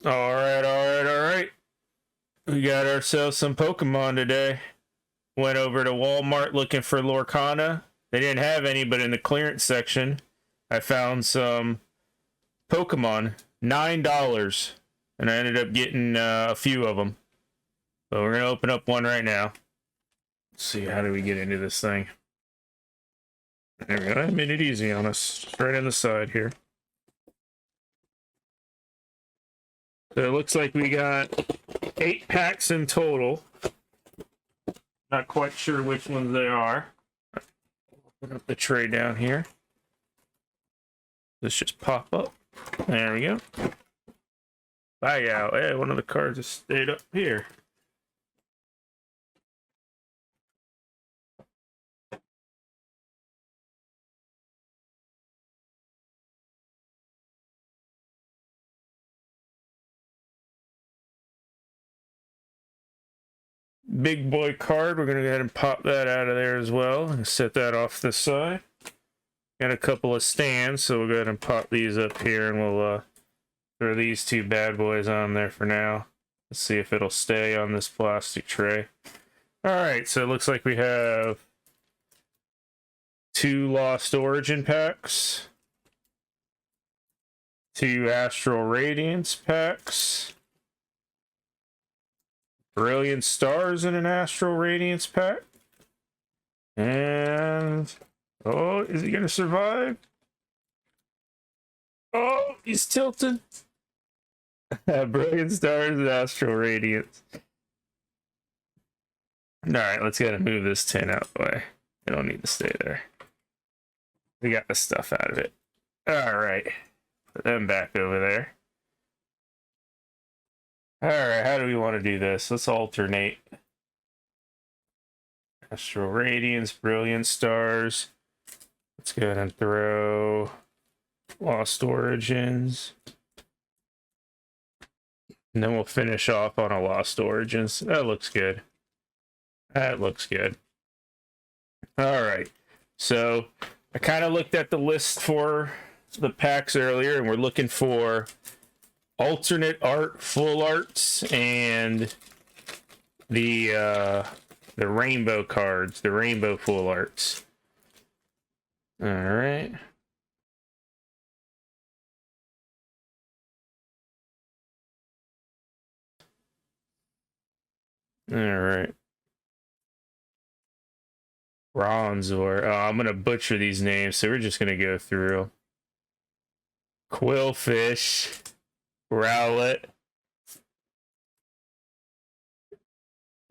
All right. We got ourselves some Pokemon today. Went over to Walmart looking for Lorcana. They didn't have any, but in the clearance section, I found some Pokemon, $9, and I ended up getting a few of them. So we're gonna open up one right now. Let's see, how do we get into this thing? There we go. I made it easy on us. Just right on the side here. So it looks like we got 8 packs in total. Not quite sure which ones they are. Put up the tray down here. Let's just pop up. There we go. Bye out. Hey, one of the cards just stayed up here. Big boy card. We're going to go ahead and pop that out of there as well and set that off the side. Got a couple of stands, so we'll go ahead and pop these up here and we'll throw these two bad boys on there for now. Let's see if it'll stay on this plastic tray. Alright, so it looks like we have 2 Lost Origin packs, 2 Astral Radiance packs, Brilliant Stars in an Astral Radiance pack, and oh, is he gonna survive? Oh, he's tilted. Brilliant Stars and Astral Radiance. Alright, let's go and move this tin out of the way. It don't need to stay there. We got the stuff out of it. Alright. Put them back over there. Alright, how do we want to do this? Let's alternate. Astral Radiance, Brilliant Stars. Let's go ahead and throw Lost Origins. And then we'll finish off on a Lost Origins. That looks good. That looks good. Alright. So, I kind of looked at the list for the packs earlier, and we're looking for alternate art, full arts, and the rainbow cards, the rainbow full arts. All right. All right. Bronzor. Oh, I'm gonna butcher these names, so we're just gonna go through. Quillfish. Rowlet,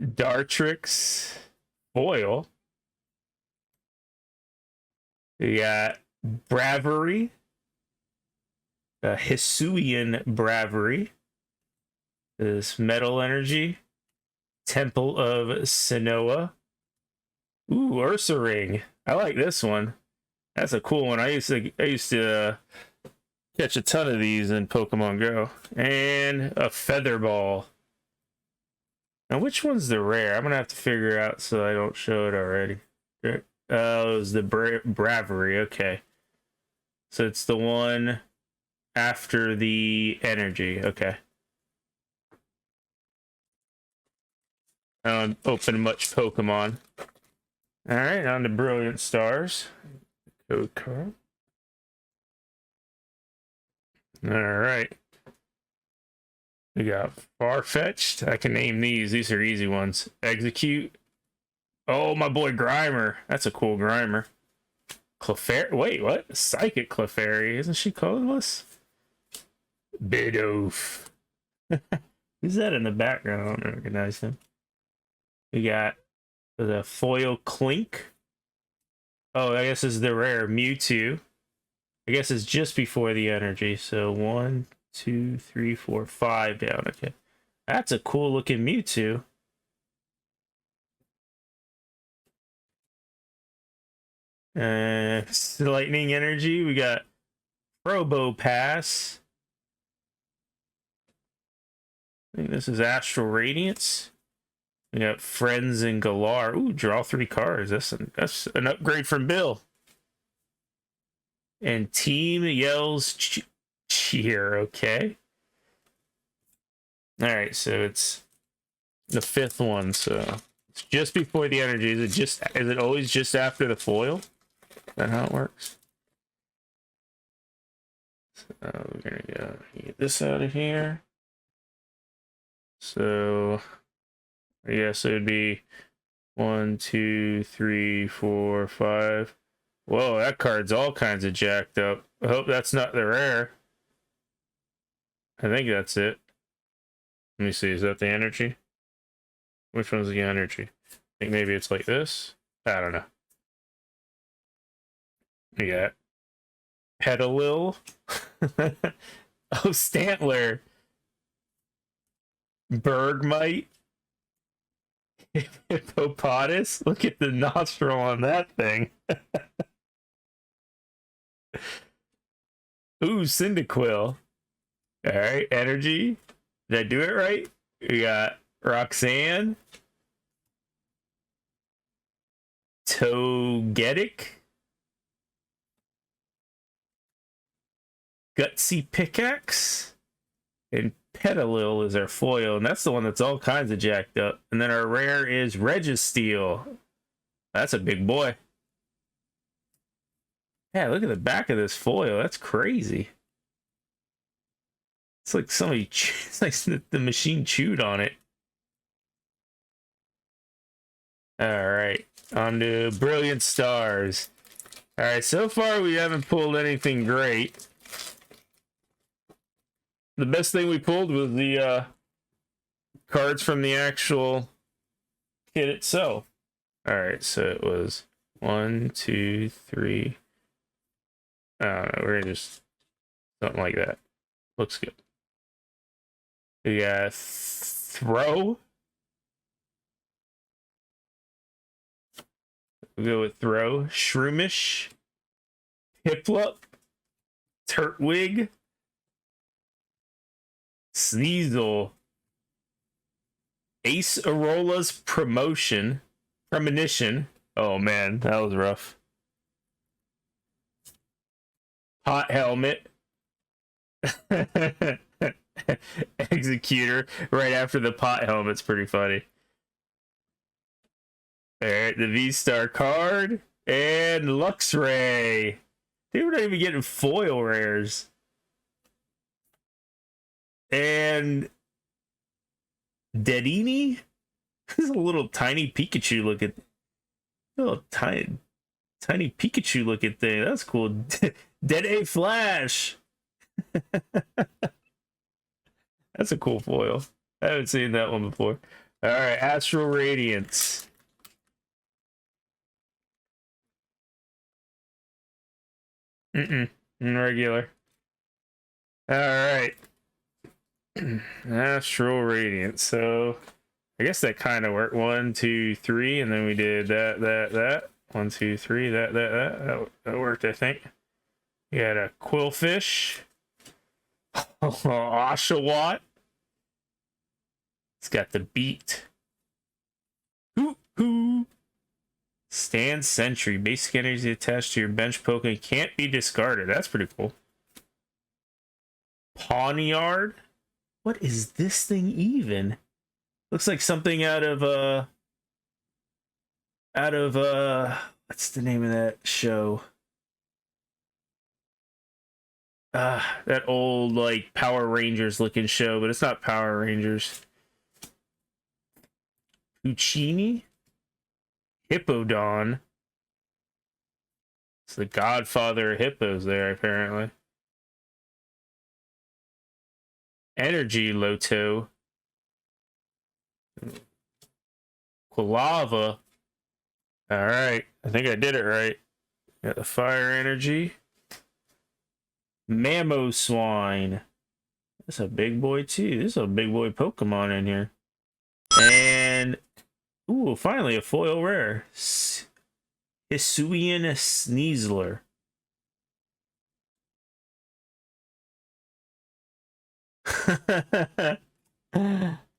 Dartrix, Foil. We got Bravery, Hisuian Bravery. This Metal Energy, Temple of Sinnoh. Ooh, Ursaring. I like this one. That's a cool one. I used to catch a ton of these in Pokemon Go. And a Feather Ball. Now, which one's the rare? I'm going to have to figure out so I don't show it already. Oh, it was the Bravery. Okay. So it's the one after the energy. Okay. I don't open much Pokemon. Alright, on to Brilliant Stars. Code card. Alright. We got Farfetch'd. I can name these. These are easy ones. Execute. Oh, my boy Grimer. That's a cool Grimer. Clefairy. Wait, what? Psychic Clefairy. Isn't she colorless? Bidoof. Who's that in the background? I don't recognize him. We got the Foil Clink. Oh, I guess this is the rare Mewtwo. I guess it's just before the energy. So 1, 2, 3, 4, 5 down. Okay. That's a cool looking Mewtwo. Lightning Energy. We got Probopass. I think this is Astral Radiance. We got Friends and Galar. Ooh, draw 3 cards. That's an upgrade from Bill. And Team Yells Cheer. Okay. All right, so it's the 5th one, so it's just before the energy. Is it always just after the foil? Is that how it works? So we're gonna get this out of here. So I guess it would be 1, 2, 3, 4, 5. Whoa, that card's all kinds of jacked up. I hope that's not the rare. I think that's it. Let me see, is that the energy? Which one's the energy? I think maybe it's like this. I don't know. We got Petalil. Oh, Stantler. Bergmite. Hippopotamus. Look at the nostril on that thing. Ooh, Cyndaquil. Alright, energy. Did I do it right? We got Roxanne. Togetic. Gutsy Pickaxe. And Petalil is our foil, and that's the one that's all kinds of jacked up. And then our rare is Registeel. That's a big boy. Yeah, look at the back of this foil. That's crazy. It's like somebody, it's like the machine chewed on it. All right, on to Brilliant Stars. All right, so far we haven't pulled anything great. The best thing we pulled was the cards from the actual kit itself. All right, so it was 1, 2, 3. I don't know. We're just something like that. Looks good. We got Throw. We'll go with Throw. Shroomish. Piplup. Turtwig. Sneasel. Ace Arola's Premonition. Oh man, that was rough. Hot Helmet. Executor right after the pot helmet's pretty funny. Alright, the V-Star card and Luxray. Dude, we're not even getting foil rares. And Dedini? This is a little tiny Pikachu looking. Little tiny Pikachu looking thing. That's cool. Dead A Flash. That's a cool foil. I haven't seen that one before. All right, Astral Radiance. Regular. All right. Astral Radiance. So I guess that kind of worked. 1, 2, 3, and then we did that. 1, 2, 3, that worked, I think. We had a Quillfish. Oshawott. It's got the beat. Hoo. Stand Sentry. Basic energy attached to your bench Pokemon can't be discarded. That's pretty cool. Pawniard. What is this thing even? Looks like something out of what's the name of that show? That old like Power Rangers looking show, but it's not Power Rangers. Puccini? Hippodon. It's the godfather of hippos there, apparently. Energy Loto. Quilava. Alright, I think I did it right. Got the fire energy. Mamoswine. That's a big boy too. This is a big boy Pokemon in here. And ooh, finally a foil rare. Hisuian Sneasler.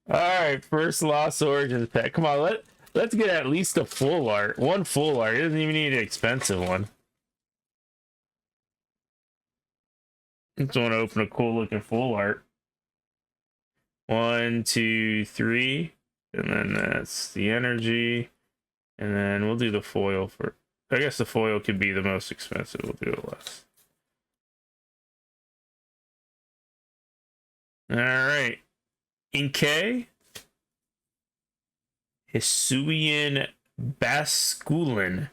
Alright, first Lost Origins pack. Come on, let's get at least a full art. One full art. It doesn't even need an expensive one. I just want to open a cool looking full art. 1, 2, 3. And then that's the energy. And then we'll do the foil for... I guess the foil could be the most expensive. We'll do it less. Alright. Inkay. Hisuian Basculin.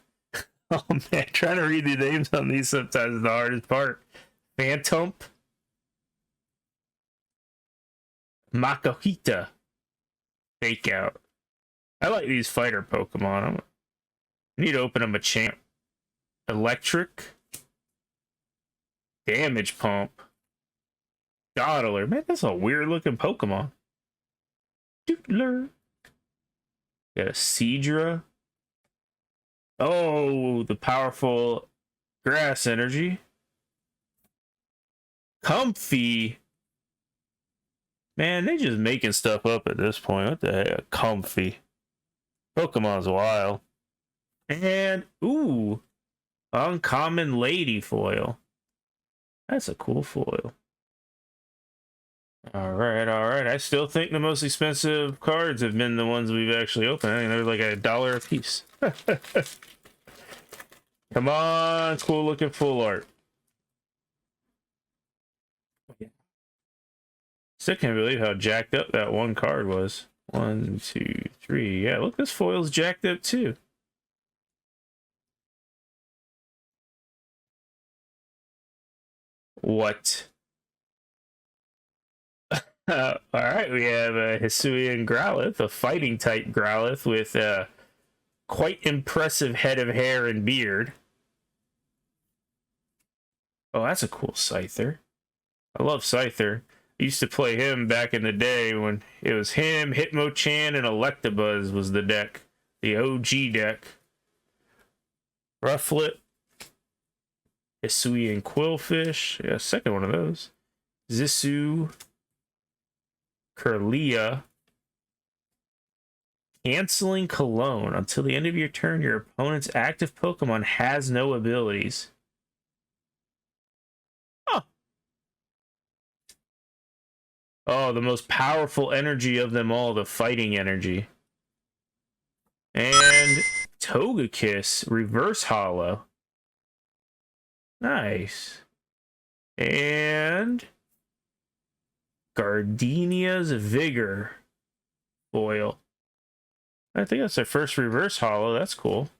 Oh man, trying to read the names on these sometimes is the hardest part. Phantom. Makuhita. Fake out. I like these fighter Pokemon. I need to open them a champ. Electric. Damage Pump. Doodler. Man, that's a weird looking Pokemon. Doodler. Got a Seadra. Oh, the powerful grass energy. Comfy. Man, they just making stuff up at this point. What the heck? Comfy. Pokemon's wild. And, ooh, uncommon lady foil. That's a cool foil. All right. I still think the most expensive cards have been the ones we've actually opened. I think they're like $1 a piece. Come on, cool looking full art. Still can't believe how jacked up that one card was. 1, 2, 3. Yeah, look, this foil's jacked up too. What? All right, we have a Hisuian Growlithe, a fighting type Growlithe with a quite impressive head of hair and beard. Oh, that's a cool Scyther. I love Scyther. I used to play him back in the day when it was him, Hitmonchan, and Electabuzz was the deck. The OG deck. Rufflet. Hisuian Quillfish. Yeah, second one of those. Zissou. Kirlia. Canceling Cologne. Until the end of your turn, your opponent's active Pokemon has no abilities. Huh. Oh, the most powerful energy of them all, the fighting energy. And Togekiss, reverse holo. Nice. And Gardenia's Vigor foil. I think that's their first reverse holo. That's cool.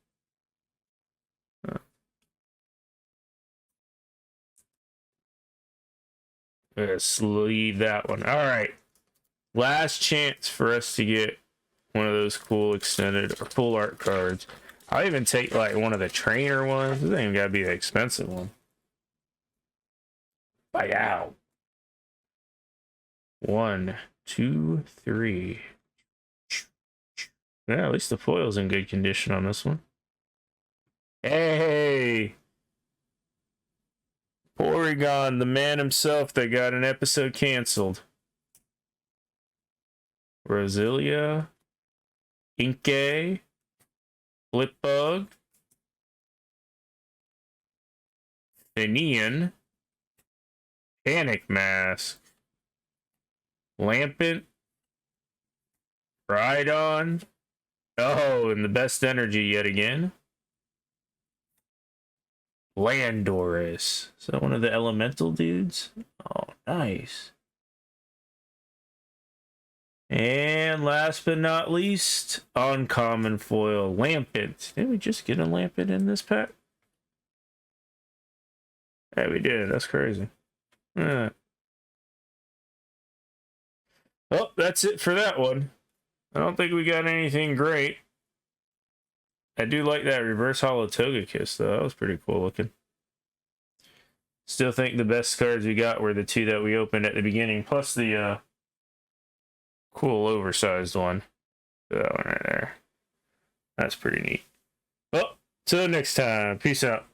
Let's leave that one. All right. Last chance for us to get one of those cool extended or full art cards. I'll even take like one of the trainer ones. This ain't even gotta be the expensive one. Bye out. 1, 2, 3. Yeah, at least the foil's in good condition on this one. Hey! Porygon, the man himself that got an episode canceled. Roselia. Inkay. Flipbug. Finian. Panic Mask. Lampent. Rhydon. Oh, and the best energy yet again. Landorus. Is that one of the elemental dudes? Oh, nice. And last but not least, uncommon foil, Lampent. Did we just get a Lampent in this pack? Yeah, we did. That's crazy. Well, that's it for that one. I don't think we got anything great. I do like that reverse holo Togekiss, though. That was pretty cool looking. Still think the best cards we got were the two that we opened at the beginning, plus the cool oversized one. That one right there. That's pretty neat. Well, till next time. Peace out.